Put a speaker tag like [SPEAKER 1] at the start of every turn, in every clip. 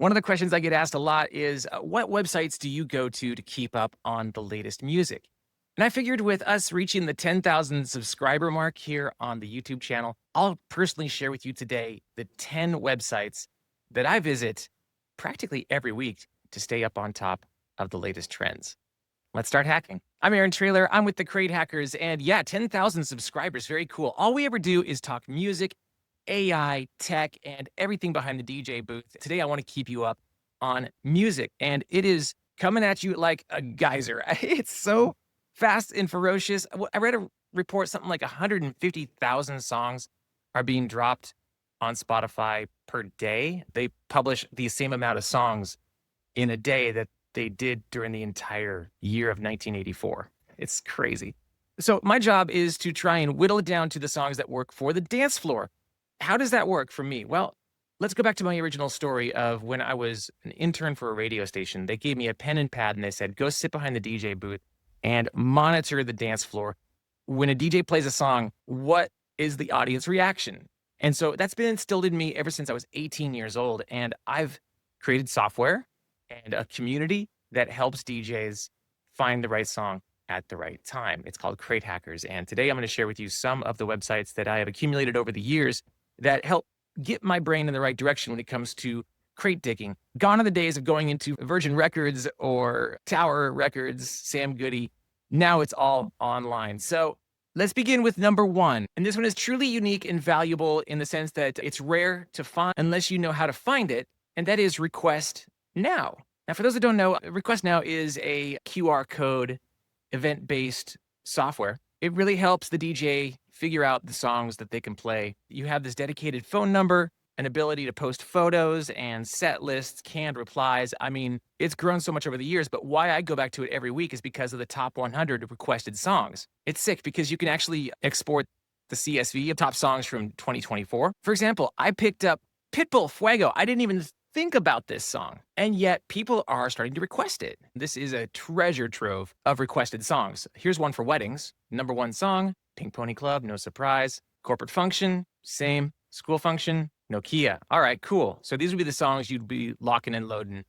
[SPEAKER 1] One of the questions I get asked a lot is what websites do you go to keep up on the latest music? And I figured with us reaching the 10,000 subscriber mark here on the YouTube channel, I'll personally share with you today the 10 websites that I visit practically every week to stay up on top of the latest trends. Let's start hacking. I'm Aaron Trailer. I'm with the Crate Hackers. And yeah, 10,000 subscribers. Very cool. All we ever do is talk music, AI, tech, and everything behind the DJ booth. Today, I want to keep you up on music, and it is coming at you like a geyser. It's so fast and ferocious. I read a report something like 150,000 songs are being dropped on Spotify per day. They publish the same amount of songs in a day that they did during the entire year of 1984. It's crazy. So my job is to try and whittle it down to the songs that work for the dance floor. How does that work for me? Well, let's go back to my original story of when I was an intern for a radio station. They gave me a pen and pad and they said, go sit behind the DJ booth and monitor the dance floor. When a DJ plays a song, what is the audience reaction? And so that's been instilled in me ever since I was 18 years old. And I've created software and a community that helps DJs find the right song at the right time. It's called Crate Hackers. And today I'm going to share with you some of the websites that I have accumulated over the years that help get my brain in the right direction when it comes to crate digging. Gone are the days of going into Virgin Records or Tower Records, Sam Goody. Now it's all online. So let's begin with number one. And this one is truly unique and valuable in the sense that it's rare to find unless you know how to find it. And that is Request Now. Now, for those that don't know, Request Now is a QR code event-based software. It really helps the DJ figure out the songs that they can play. You have this dedicated phone number, an ability to post photos and set lists, canned replies. I mean, it's grown so much over the years, but why I go back to it every week is because of the top 100 requested songs. It's sick because you can actually export the CSV of top songs from 2024. For example, I picked up Pitbull Fuego. I didn't even think about this song, and yet people are starting to request it. This is a treasure trove of requested songs. Here's one for weddings. Number one song, Pink Pony Club, no surprise. Corporate function, same. School function, Nokia. All right, cool. So these would be the songs you'd be locking and loading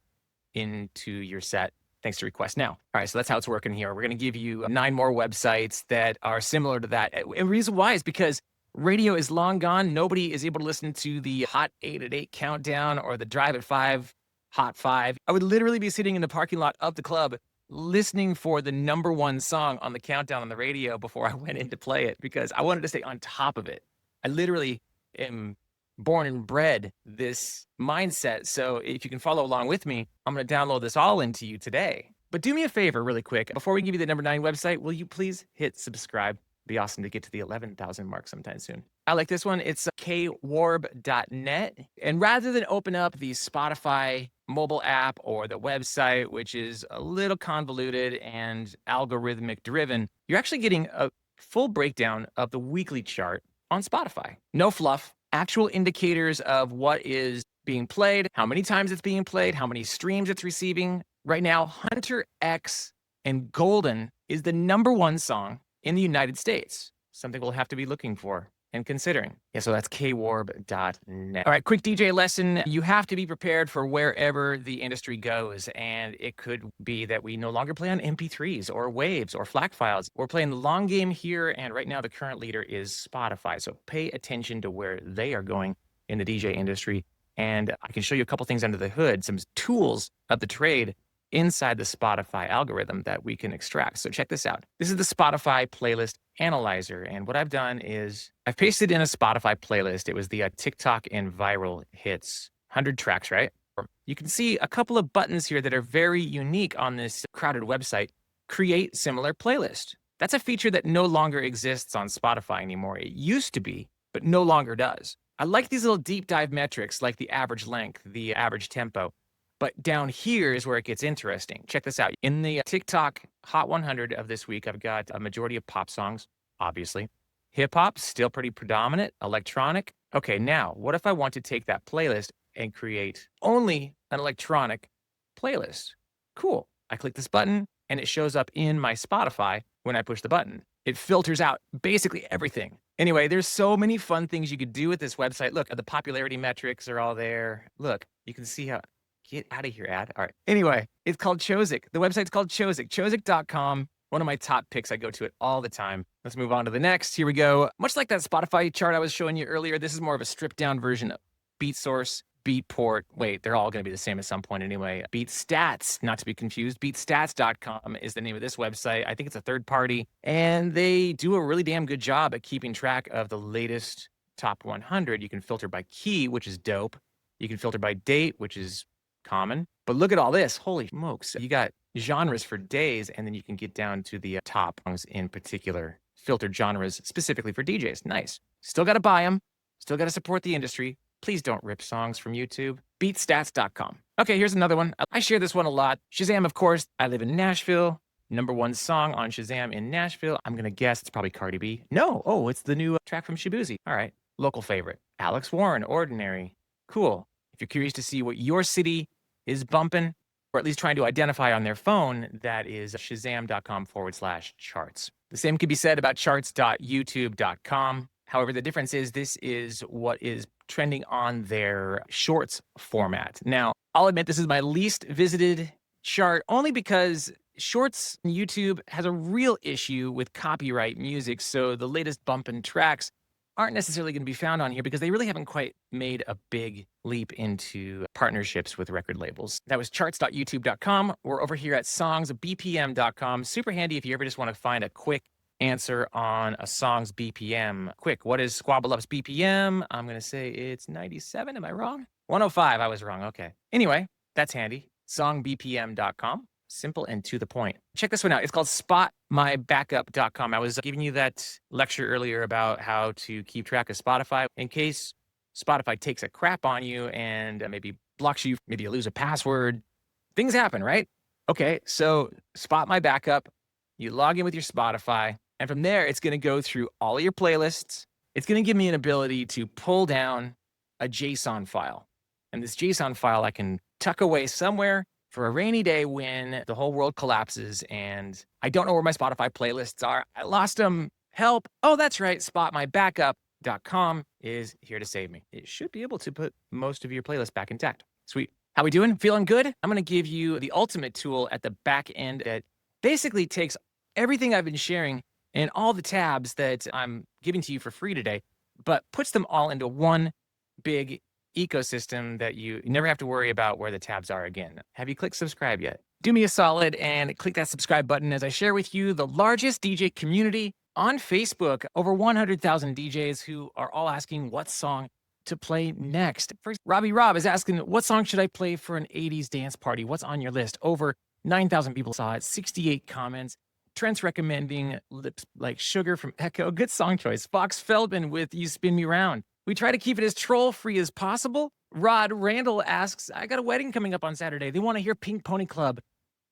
[SPEAKER 1] into your set thanks to Request Now. All right, so that's how it's working here. We're going to give you 9 more websites that are similar to that. And the reason why is because radio is long gone. Nobody is able to listen to the Hot 8 at 8 countdown or the Drive at 5 Hot 5. I would literally be sitting in the parking lot of the club listening for the number one song on the countdown on the radio before I went in to play it because I wanted to stay on top of it. I literally am born and bred this mindset. So if you can follow along with me, I'm going to download this all into you today. But do me a favor really quick. Before we give you the number 9 website, will you please hit subscribe? Be awesome to get to the 11,000 mark sometime soon. I like this one. It's kwarb.net. And rather than open up the Spotify mobile app or the website, which is a little convoluted and algorithmic driven, you're actually getting a full breakdown of the weekly chart on Spotify. No fluff, actual indicators of what is being played, how many times it's being played, how many streams it's receiving. Right now, Hunter X and Golden is the number one song in the United States, something we'll have to be looking for and considering. Yeah, so that's kwarb.net. All right, quick DJ lesson. You have to be prepared for wherever the industry goes. And it could be that we no longer play on MP3s or waves or FLAC files. We're playing the long game here. And right now, the current leader is Spotify. So pay attention to where they are going in the DJ industry. And I can show you a couple things under the hood, some tools of the trade inside the Spotify algorithm that we can extract. So check this out. This is the Spotify playlist analyzer. And what I've done is I've pasted in a Spotify playlist. It was the TikTok and viral hits, 100 tracks, right? You can see a couple of buttons here that are very unique on this crowded website. Create similar playlist. That's a feature that no longer exists on Spotify anymore. It used to be, but no longer does. I like these little deep dive metrics like the average length, the average tempo. But down here is where it gets interesting. Check this out. In the TikTok Hot 100 of this week, I've got a majority of pop songs, obviously. Hip hop, still pretty predominant. Electronic. Okay, now, what if I want to take that playlist and create only an electronic playlist? Cool. I click this button, and it shows up in my Spotify when I push the button. It filters out basically everything. Anyway, there's so many fun things you could do with this website. Look, the popularity metrics are all there. Look, you can see how Get out of here, ad. All right. Anyway, it's called Chozik. The website's called Chozik. Chozik.com. One of my top picks. I go to it all the time. Let's move on to the next. Here we go. Much like that Spotify chart I was showing you earlier, this is more of a stripped down version of BeatSource, Beatport. Wait, they're all going to be the same at some point anyway. BeatStats, not to be confused. BeatStats.com is the name of this website. I think it's a third party, and they do a really damn good job at keeping track of the latest top 100. You can filter by key, which is dope. You can filter by date, which is common. But look at all this. Holy smokes. You got genres for days, and then you can get down to the top songs in particular, filtered genres specifically for DJs. Nice. Still got to buy them. Still got to support the industry. Please don't rip songs from YouTube. Beatstats.com. Okay, here's another one. I share this one a lot. Shazam, of course. I live in Nashville. #1 song on Shazam in Nashville. I'm going to guess it's probably Cardi B. No. Oh, it's the new track from Shabuzi. All right. Local favorite. Alex Warren, Ordinary. Cool. If you're curious to see what your city is bumping, or at least trying to identify on their phone, that is shazam.com/charts. The same can be said about charts.youtube.com. However, the difference is this is what is trending on their shorts format. Now, I'll admit this is my least visited chart only because shorts on YouTube has a real issue with copyright music. So the latest bumpin' tracks aren't necessarily going to be found on here because they really haven't quite made a big leap into partnerships with record labels. That was charts.youtube.com. We're over here at songsbpm.com. Super handy if you ever just want to find a quick answer on a song's BPM. Quick, what is Squabble Up's BPM? I'm going to say it's 97. Am I wrong? 105. I was wrong. Okay. Anyway, that's handy. Songbpm.com. Simple and to the point. Check this one out. It's called spotmybackup.com. I was giving you that lecture earlier about how to keep track of Spotify in case Spotify takes a crap on you and maybe blocks you, maybe you lose a password. Things happen, right? Okay, so Spot My Backup. You log in with your Spotify, and from there, it's going to go through all of your playlists. It's going to give me an ability to pull down a JSON file. And this JSON file I can tuck away somewhere for a rainy day when the whole world collapses and I don't know where my Spotify playlists are. I lost them. Help. Oh, that's right. Spotmybackup.com is here to save me. It should be able to put most of your playlists back intact. Sweet. How we doing? Feeling good? I'm going to give you the ultimate tool at the back end that basically takes everything I've been sharing and all the tabs that I'm giving to you for free today, but puts them all into one big ecosystem that you never have to worry about where the tabs are again. Have you clicked subscribe yet? Do me a solid and click that subscribe button as I share with you the largest DJ community on Facebook. Over 100,000 DJs who are all asking what song to play next. First, Robbie Rob is asking, what song should I play for an 80s dance party? What's on your list? Over 9,000 people saw it, 68 comments. Trent's recommending Lips Like Sugar from Echo. Good song choice. Fox Feldman with You Spin Me Round. We try to keep it as troll-free as possible. Rod Randall asks, I got a wedding coming up on Saturday. They want to hear Pink Pony Club.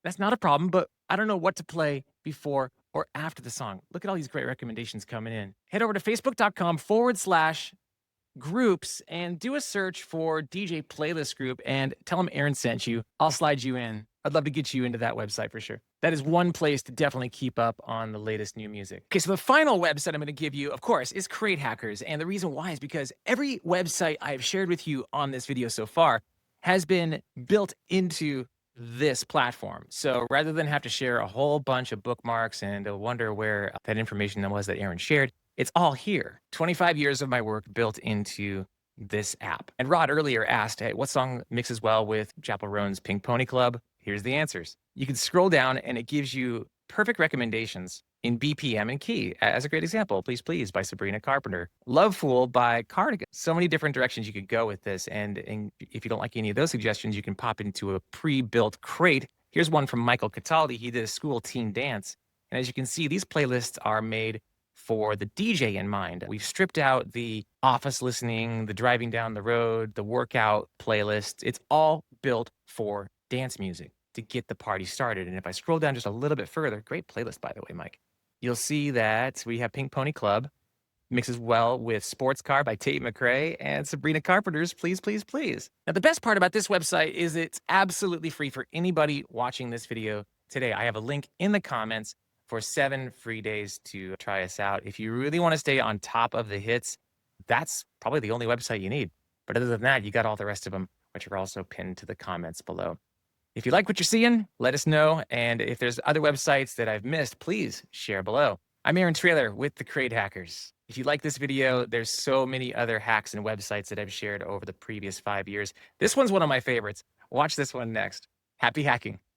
[SPEAKER 1] That's not a problem, but I don't know what to play before or after the song. Look at all these great recommendations coming in. Head over to facebook.com/groups and do a search for DJ Playlist Group and tell them Aaron sent you. I'll slide you in. I'd love to get you into that website for sure. That is one place to definitely keep up on the latest new music. Okay, so the final website I'm going to give you, of course, is Crate Hackers. And the reason why is because every website I've shared with you on this video so far has been built into this platform. So rather than have to share a whole bunch of bookmarks and wonder where that information was that Aaron shared, it's all here. 25 years of my work built into this app. And Rod earlier asked, hey, what song mixes well with Chapel Roan's Pink Pony Club? Here's the answers. You can scroll down and it gives you perfect recommendations in BPM and key. As a great example, Please Please by Sabrina Carpenter. Love Fool by Cardigan. So many different directions you could go with this. And if you don't like any of those suggestions, you can pop into a pre-built crate. Here's one from Michael Cataldi. He did a school teen dance. And as you can see, these playlists are made for the DJ in mind. We've stripped out the office listening, the driving down the road, the workout playlist. It's all built for dance music to get the party started. And if I scroll down just a little bit further, great playlist, by the way, Mike, you'll see that we have Pink Pony Club, mixes well with Sports Car by Tate McRae and Sabrina Carpenter's Please, Please, Please. Now, the best part about this website is it's absolutely free for anybody watching this video today. I have a link in the comments for 7 free days to try us out. If you really want to stay on top of the hits, that's probably the only website you need. But other than that, you got all the rest of them which are also pinned to the comments below. If you like what you're seeing, let us know. And if there's other websites that I've missed, please share below. I'm Aaron Trailer with the Crate Hackers. If you like this video, there's so many other hacks and websites that I've shared over the previous 5 years. This one's one of my favorites. Watch this one next. Happy hacking.